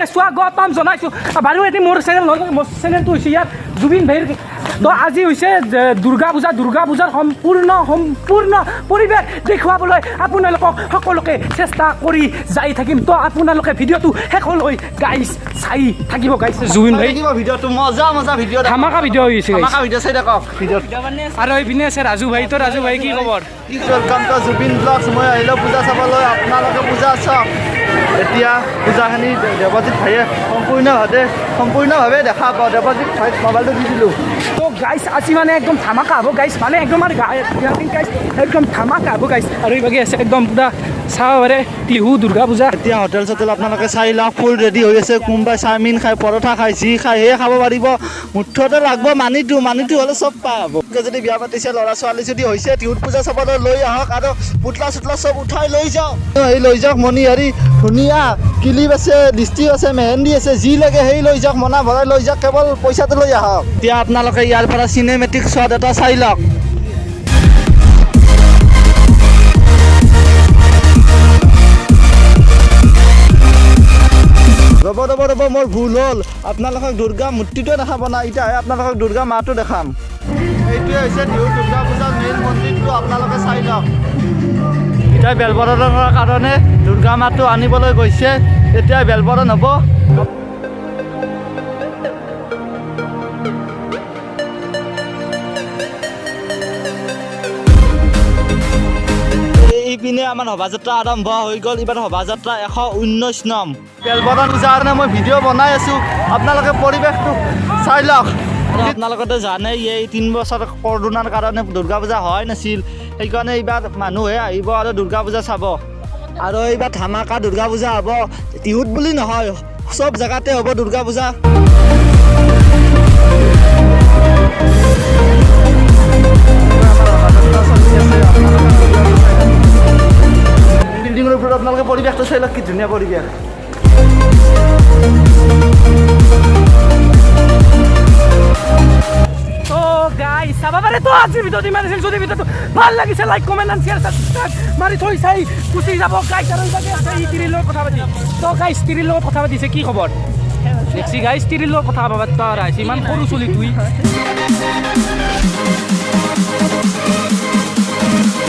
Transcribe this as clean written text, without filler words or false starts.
সকলোকে স্বাগতম জনাইছোঁ বাৰু এতিয়া মোৰ চেনেলটো হৈছে ইয়াত জুবিন ভাইৰ তো আজি হৈছে দুৰ্গা পূজাৰ সম্পূৰ্ণ পৰিৱেশ দেখুৱাবলৈ আপোনালোকক সকলোকে চেষ্টা কৰি যাই থাকিম তো আপোনালোকে ভিডিঅ'টো শেষলৈ গাইজ চাই থাকিব গাইজ জুবিন ভাই ভিডিঅ'টো মজা ভিডিঅ' ধামাকা ভিডিঅ' হৈছে ভিডিঅ' চাই থাকক ভিডিঅ'ত আৰু এইপিনে আছে ৰাজু ভাই তো ৰাজু ভাই কি খবৰ ৱেলকাম টু জুবিন ব্লগছ মই আহিলোঁ পূজা চাবলৈ আপোনালোকে পূজা চাওক এতিয়া পূজাখিনি দেৱজিৎ ভাইয়ে সম্পূৰ্ণভাৱে দেখা পাওঁ দেৱজিৎ ভাইক মোবাইলটো দি দিলোঁ তো গাইজ আজি মানে একদম ধামাকা হ'ব গাইজ মানে একদম আৰু গাইজ একদম ধামাকা হ'ব গাইজ আৰু এইভাগে আছে একদম পুৰা চাব পাৰে টিহু দুৰ্গা পূজা এতিয়া হোটেল চোটেল আপোনালোকে 4 লাখ ফুল ৰেডি হৈ আছে কোনোবাই চাওমিন খাই পৰঠা খাই যি খাই সেয়ে খাব পাৰিব মুঠতে লাগব মানিটো হ'লে চব পাব যদি বিয়া পাতিছে ল'ৰা ছোৱালী যদি হৈছে টিহুত পূজা চাবলৈ লৈ আহক আৰু পুতলা চুতলা চব উঠাই লৈ যাওক লৈ যাওক মণিহাৰী ধুনীয়া ক্লিপ আছে লিপষ্টিক আছে মেহেন্দি আছে যি লাগে সেই লৈ যাওক মনা ভৰাই লৈ যাওক কেৱল পইচাটো লৈ আহক এতিয়া আপোনালোকে ইয়াৰ পৰা চিনেমেটিক শ্বট এটা চাই লওক ৰ'ব মোৰ ভুল হ'ল আপোনালোকক দুৰ্গা মূৰ্তিটোৱে দেখাব না এতিয়াহে আপোনালোকক দুৰ্গা মাটো দেখাম এইটোৱে হৈছে টিহু দুৰ্গা পূজাৰ মেইন মন্দিৰটো আপোনালোকে চাই লওক এতিয়া বেলবৰণৰ কাৰণে দুৰ্গা মাটো আনিবলৈ গৈছে এতিয়া বেলবৰণ হ'ব এইপিনে আমাৰ শোভাযাত্ৰা আৰম্ভ হৈ গ'ল এইবাৰ শোভাযাত্ৰা 119 নম বেলবৰণ পূজাৰ কাৰণে মই ভিডিঅ' বনাই আছোঁ আপোনালোকে পৰিৱেশটো চাই লওক আপোনালোকে জানে এই 3 বছৰ কৰোণাৰ কাৰণে দুৰ্গা পূজা হয় নাছিল সেইকাৰণে এইবাৰ মানুহে আহিব আৰু দুৰ্গা পূজা চাব আৰু এইবাৰ ধামাকা দুৰ্গা পূজা হ'ব টিহুত বুলি নহয় চব জেগাতে হ'ব দুৰ্গা পূজা বিল্ডিঙৰ ওপৰত আপোনালোকে পৰিৱেশটো চাই লওক কি ধুনীয়া পৰিৱেশ তো গাইজ চাব পাৰে তো আজিৰ ভিডিঅ'টো ইমান আছিল যদি ভিডিঅ'টো ভাল লাগিছে like comment and share subscribe মাৰি থৈ চাই গুচি যাব গাইজ আৰু ইভাগে আছে ই তিৰিৰ লগত কথা পাতি তো গাইজ তিৰিৰ লগত কথা পাতিছে কি খবৰ দেখছি গাইজ তিৰিৰ লগত কথা পাতিব আহিছে ইমান সৰু চলি তুই